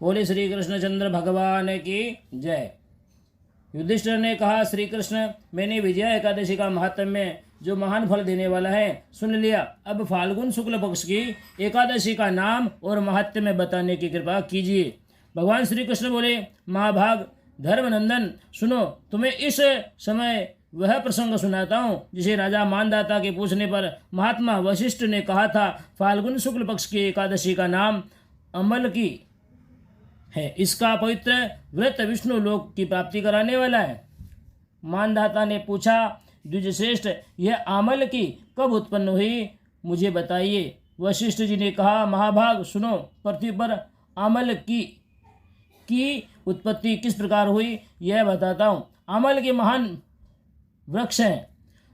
बोले श्री कृष्णचंद्र भगवान की जय। युधिष्ठिर ने कहा, श्री कृष्ण, मैंने विजया एकादशी का महात्म्य जो महान फल देने वाला है सुन लिया। अब फाल्गुन शुक्ल पक्ष की एकादशी का नाम और महात्म्य बताने की कृपा कीजिए। भगवान श्री कृष्ण बोले, महाभाग धर्मनंदन, सुनो, तुम्हें इस समय वह प्रसंग सुनाता हूँ जिसे राजा मानदाता के पूछने पर महात्मा वशिष्ठ ने कहा था। फाल्गुन शुक्ल पक्ष की एकादशी का नाम अमल की है। इसका पवित्र व्रत विष्णु लोक की प्राप्ति कराने वाला है। मानदाता ने पूछा, द्विजश्रेष्ठ, यह आमल की कब उत्पन्न हुई, मुझे बताइए। वशिष्ठ जी ने कहा, महाभाग सुनो, पृथ्वी पर आमल की उत्पत्ति किस प्रकार हुई यह बताता हूँ। आमल के महान वृक्ष हैं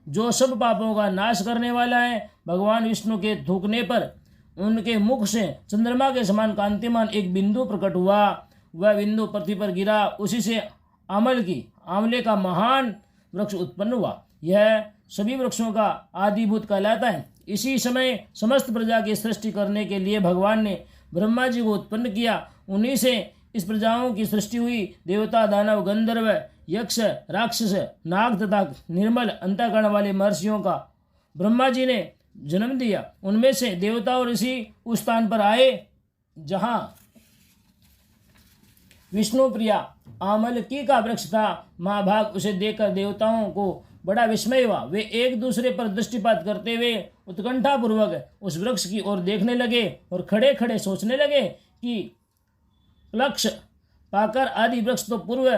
जो सब पापों का नाश करने वाला है। भगवान विष्णु के थूकने पर उनके मुख से चंद्रमा के समान कांतिमान एक बिंदु प्रकट हुआ। वह बिंदु पृथ्वी पर गिरा। उसी से आंवले का महान वृक्ष उत्पन्न हुआ। यह सभी वृक्षों का आदिभूत कहलाता है। इसी समय समस्त प्रजा की सृष्टि करने के लिए भगवान ने ब्रह्मा जी को उत्पन्न किया। उन्हीं से इस प्रजाओं की सृष्टि हुई। देवता, दानव, गंधर्व, यक्ष, राक्षस, नाग तथा निर्मल अंतःकरण वाले महर्षियों का ब्रह्मा जी ने जन्म दिया। उनमें से देवता और ऋषि उस स्थान पर आए जहां विष्णु प्रिया आमलकी का वृक्ष था। महाभाग उसे देखकर देवताओं को बड़ा विस्मय हुआ। वे एक दूसरे पर दृष्टिपात करते हुए उत्कंठा पूर्वक उस वृक्ष की ओर देखने लगे और खड़े खड़े सोचने लगे कि लक्ष्य पाकर आदि वृक्ष तो पूर्व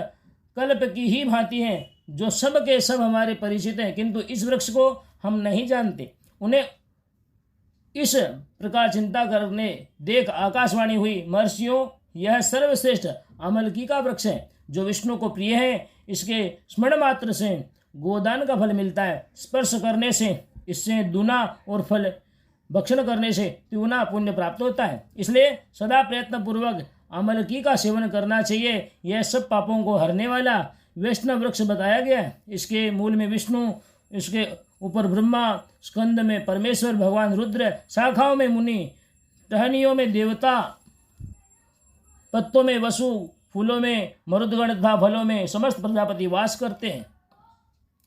कल्प की ही भांति हैं, जो सब के सब हमारे परिचित हैं, किंतु इस वृक्ष को हम नहीं जानते। उन्हें इस प्रकार चिंता करने देख आकाशवाणी हुई, महर्षियों, यह सर्वश्रेष्ठ अमलकी का वृक्ष है जो विष्णु को प्रिय है। इसके स्मरण मात्र से गोदान का फल मिलता है। स्पर्श करने से इससे दूना और फल भक्षण करने से तिगुना पुण्य प्राप्त होता है। इसलिए सदा प्रयत्न पूर्वक अमलकी का सेवन करना चाहिए। यह सब पापों को हरने वाला वैष्णव वृक्ष बताया गया है। इसके मूल में विष्णु, इसके ऊपर ब्रह्मा, स्कंद में परमेश्वर भगवान रुद्र, शाखाओं में मुनि, टहनियों में देवता, पत्तों में वसु, फूलों में मरुदगण तथा फलों में समस्त प्रजापति वास करते हैं।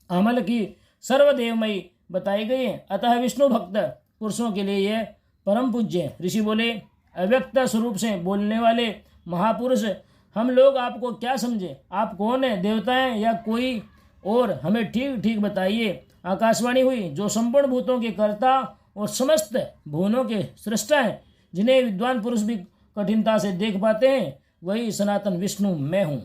अमल की सर्वदेवमयी बताई गई है। अतः विष्णु भक्त पुरुषों के लिए यह परम पूज्य है। ऋषि बोले, अव्यक्त स्वरूप से बोलने वाले महापुरुष, हम लोग आपको क्या समझे? आप कौन है? देवता हैं या कोई और? हमें ठीक ठीक बताइए। आकाशवाणी हुई, जो संपूर्ण भूतों के कर्ता और समस्त भुवनों के सृष्टा हैं, जिन्हें विद्वान पुरुष भी कठिनता से देख पाते हैं, वही सनातन विष्णु मैं हूँ।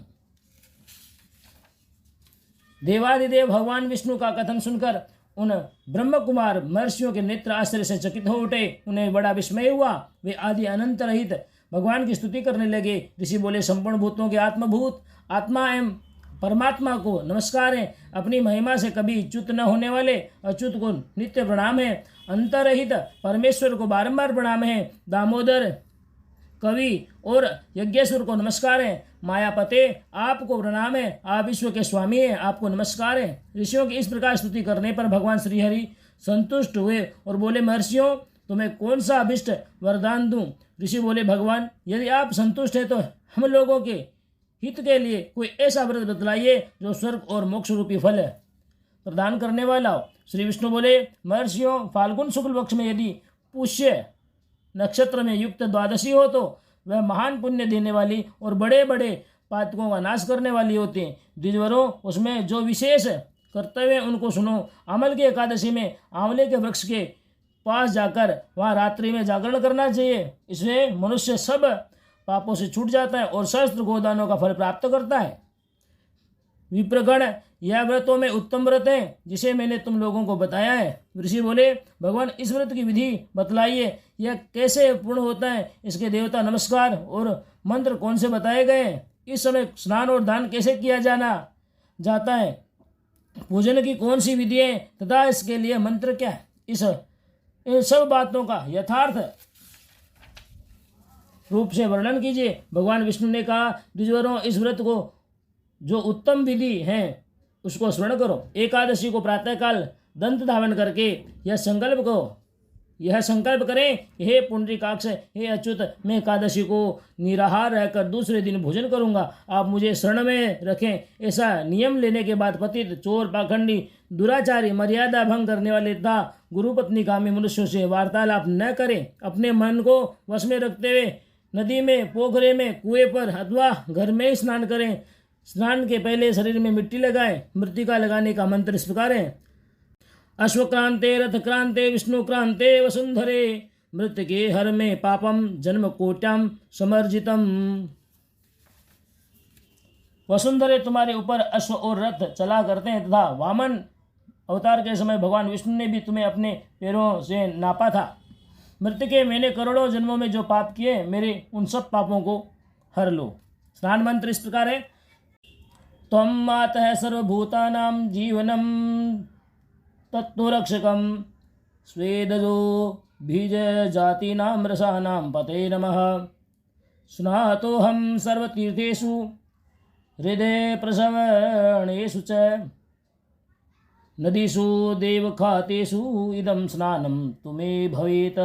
देवादिदेव भगवान विष्णु का कथन सुनकर उन ब्रह्म कुमार महर्षियों के नेत्र आश्चर्य से चकित हो उठे। उन्हें बड़ा विस्मय हुआ। वे आदि अनंत रहित भगवान की स्तुति करने लगे। ऋषि बोले, संपूर्ण भूतों के आत्मभूत आत्मा एवं परमात्मा को नमस्कार है। अपनी महिमा से कभी च्युत न होने वाले अच्युत को नित्य प्रणाम है। अंतरहित परमेश्वर को बारंबार प्रणाम है। दामोदर, कवि और यज्ञेश्वर को नमस्कार है। मायापते, आपको प्रणाम है। आप विश्व के स्वामी हैं, आपको नमस्कार है। ऋषियों की इस प्रकार स्तुति करने पर भगवान श्रीहरि संतुष्ट हुए और बोले, महर्षियों, तुम्हें कौन सा अभिष्ट वरदान दूं? ऋषि बोले, भगवान, यदि आप संतुष्ट हैं तो हम लोगों के हित के लिए कोई ऐसा व्रत बतलाइए जो स्वर्ग और मोक्ष रूपी फल प्रदान करने वाला हो। श्री विष्णु बोले, महर्षियों, फाल्गुन शुक्ल पक्ष में यदि पुष्य नक्षत्र में युक्त द्वादशी हो तो वह महान पुण्य देने वाली और बड़े बड़े पातकों का नाश करने वाली होती है। द्विजवरों, उसमें जो विशेष कर्तव्य उनको सुनो। अमल की एकादशी में आंवले के वृक्ष के पास जाकर वहाँ रात्रि में जागरण करना चाहिए। इससे मनुष्य सब पापों से छूट जाता है और सहस्त्र गोदानों का फल प्राप्त करता है। विप्रगण, यह व्रतों में उत्तम व्रत है जिसे मैंने तुम लोगों को बताया है। ऋषि बोले, भगवान, इस व्रत की विधि बतलाइए, यह कैसे पूर्ण होता है? इसके देवता नमस्कार और मंत्र कौन से बताए गए हैं? इस समय स्नान और दान कैसे किया जाता है? पूजन की कौन सी विधि है तथा इसके लिए मंत्र क्या है? इन सब बातों का यथार्थ रूप से वर्णन कीजिए। भगवान विष्णु ने कहा, द्विजवरों, इस व्रत को जो उत्तम विधि है उसको स्मरण करो। एकादशी को प्रातःकाल दंत धावन करके यह संकल्प करो यह संकल्प करें, हे पुंडरीकाक्ष, हे अच्युत, मैं एकादशी को निराहार रहकर दूसरे दिन भोजन करूंगा, आप मुझे शरण में रखें। ऐसा नियम लेने के बाद पतित, चोर, पाखंडी, दुराचारी, मर्यादा भंग करने वाले तथा गुरुपत्नी कामी मनुष्यों से वार्तालाप न करें। अपने मन को वश में रखते हुए नदी में, पोखरे में, कुएं पर अथवा घर में ही स्नान करें। स्नान के पहले शरीर में मिट्टी लगाएं। मृत्तिका लगाने का मंत्र इस प्रकार है: अश्वक्रांते रथक्रांते विष्णुक्रांते वसुंधरे मृत्युके हर में पापम जन्म कोट्याम समर्जितम। वसुंधरे तुम्हारे ऊपर अश्व और रथ चला करते हैं तथा वामन अवतार के समय भगवान विष्णु ने भी तुम्हें अपने पैरों से नापा था। मृत्युके, मैंने करोड़ों जन्मों में जो पाप किए, मेरे उन सब पापों को हर लो। स्नान मंत्र इस प्रकार है: त्वं मातः सर्वभूतानां जीवनं तत्त्वरक्षकं स्वेदजो बीजजातीनां रसानां पते नमः। स्नातोऽहं सर्वतीर्थेषु हृदय प्रसवणेषु च नदीषु देवखातेषु इदं स्नानं तुम्हें भवेत।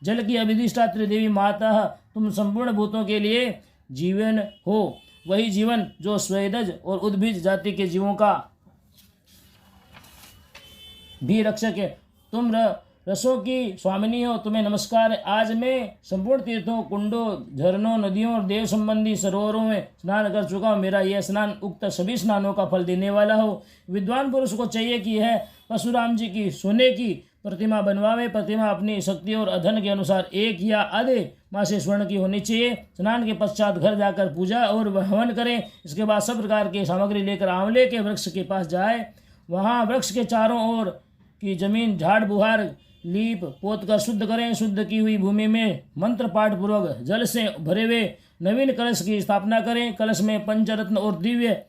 जल की अधिष्ठात्री देवी माता, तुम संपूर्ण भूतों के लिए जीवन हो, वही जीवन जो स्वेदज और उद्भिज जाति के जीवों का भी रक्षक है। तुम रसों की स्वामिनी हो, तुम्हें नमस्कार। आज मैं संपूर्ण तीर्थों, कुंडों, झरनों, नदियों और देव संबंधी सरोवरों में स्नान कर चुका हूँ। मेरा यह स्नान उक्त सभी स्नानों का फल देने वाला हो। विद्वान पुरुष को चाहिए कि यह परशुराम जी की सोने की प्रतिमा बनवावे। प्रतिमा अपनी शक्ति और अधन के अनुसार 1 या आधे माँ से स्वर्ण की होनी चाहिए। स्नान के पश्चात घर जाकर पूजा और हवन करें। इसके बाद सब प्रकार की सामग्री लेकर आंवले के वृक्ष के पास जाए। वहाँ वृक्ष के चारों ओर की जमीन झाड़ बुहार लीप पोत कर शुद्ध करें। शुद्ध की हुई भूमि में मंत्र पाठ पूर्वक जल से भरे हुए नवीन कलश की स्थापना करें। कलश में पंचरत्न और दिव्य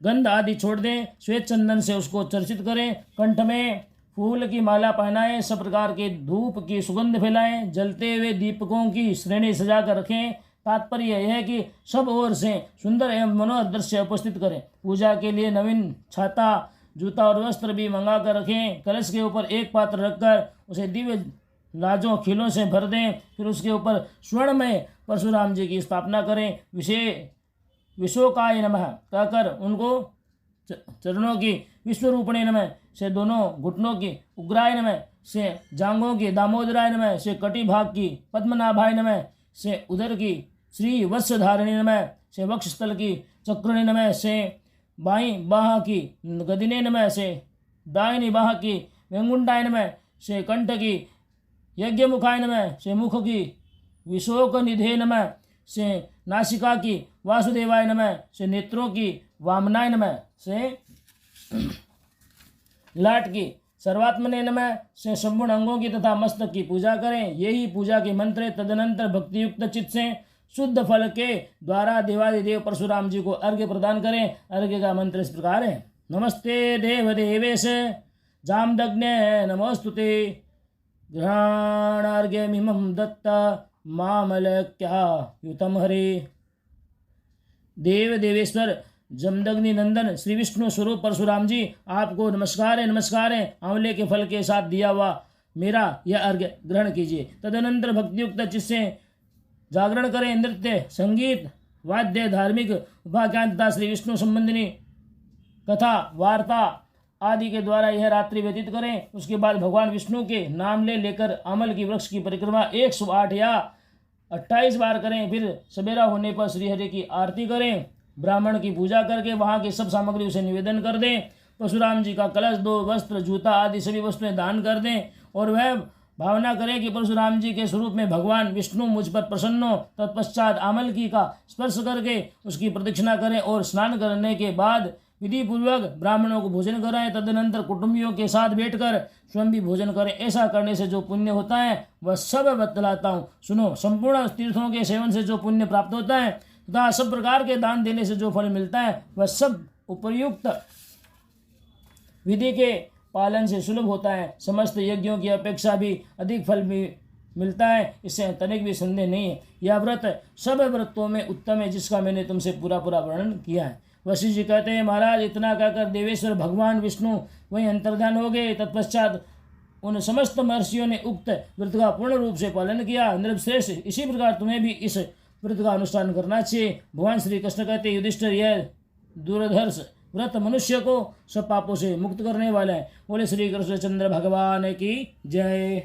गंध आदि छोड़ दें। श्वेत चंदन से उसको चर्चित करें। कंठ में फूल की माला पहनाएं। सब प्रकार के धूप की सुगंध फैलाएं। जलते हुए दीपकों की श्रेणी सजा कर रखें। तात्पर्य यह है कि सब ओर से सुंदर एवं मनोहर दृश्य उपस्थित करें। पूजा के लिए नवीन छाता, जूता और वस्त्र भी मंगा कर रखें। कलश के ऊपर एक पात्र रखकर उसे दिव्य लाजों खिलों से भर दें। फिर उसके ऊपर स्वर्ण में परशुराम जी की स्थापना करें। विशोकाय नमः कहकर उनको चरणों की, विश्वरूपणे नमः से दोनों घुटनों की, उग्राय नमः से जांघों की, दामोदराय नमः से कटी भाग की, पद्मनाभाय नमः से उदर की, श्री वत्सधारिणी नमः से वक्षस्थल की, चक्रुणी नमः से बाईं बाह की, गदिने नमः से दाहिनी बाह की, वेंगुंडाय नमः से कंठ की, यज्ञमुखाय नमः से मुख की, विशोक निधे नमः से नासिका की, वासुदेवाय नमः से नेत्रों की, वामनाय नमः से लाट की, सर्वात्मने नमः से संपूर्ण अंगों की तथा मस्तक की पूजा करें। यही पूजा के मंत्र। तदनंतर भक्तियुक्त चित्त से शुद्ध फल के द्वारा देवादिदेव परशुराम जी को अर्घ्य प्रदान करें। अर्घ्य का मंत्र इस प्रकार है: नमस्ते देव देवेश जामदग्ने नमोस्तुते ग्रहणार्घ्यमिमं दत्ता मामलक्या युतम हरे। देव देवेश्वर जमदग्नि नंदन श्री विष्णु स्वरूप परशुराम जी, आपको नमस्कार है, नमस्कार है। आंवले के फल के साथ दिया हुआ मेरा यह अर्घ्य ग्रहण कीजिए। तदनंतर भक्तियुक्त चित्त से जागरण करें। नृत्य, संगीत, वाद्य, धार्मिक उपाख्यान तथा श्री विष्णु संबंधिनी कथा, वार्ता आदि के द्वारा यह रात्रि व्यतीत करें। उसके बाद भगवान विष्णु के नाम लेकर आमल की वृक्ष की परिक्रमा 108 या 28 बार करें। फिर सवेरा होने पर श्रीहरि की आरती करें। ब्राह्मण की पूजा करके वहाँ की सब सामग्री उसे निवेदन कर दें। परशुराम जी का कलश, 2 वस्त्र, जूता आदि सभी वस्तुएं दान कर दें और वह भावना करें कि परशुराम जी के स्वरूप में भगवान विष्णु मुझ पर प्रसन्न हो। तत्पश्चात आमल की का स्पर्श करके उसकी प्रदक्षिणा करें और स्नान करने के बाद विधि पूर्वक ब्राह्मणों को भोजन कराएं। तदनंतर कुटुंबियों के साथ बैठकर स्वयं भी भोजन करें। ऐसा करने से जो पुण्य होता है वह सब बतलाता हूँ, सुनो। संपूर्ण तीर्थों के सेवन से जो पुण्य प्राप्त होता है तथा सब प्रकार के दान देने से जो फल मिलता है वह सब उपयुक्त विधि के पालन से सुलभ होता है। समस्त यज्ञों की अपेक्षा भी अधिक फल भी मिलता है, इससे तनिक भी संदेह नहीं है। यह व्रत सब व्रतों में उत्तम है जिसका मैंने तुमसे पूरा वर्णन किया है। वशिष्ठ जी कहते हैं, महाराज इतना कहकर देवेश्वर भगवान विष्णु वहीं अंतर्ध्यान हो गए। तत्पश्चात उन समस्त महर्षियों ने उक्त व्रत का पूर्ण रूप से पालन किया। नृपश्रेष्ठ, इसी प्रकार तुम्हें भी इस व्रत का अनुष्ठान करना चाहिए। भगवान श्री कृष्ण कहते, युधिष्ठिर, यह दूरधर्ष व्रत मनुष्य को सब पापों से मुक्त करने वाला है। बोले श्री कृष्ण चंद्र भगवान की जय।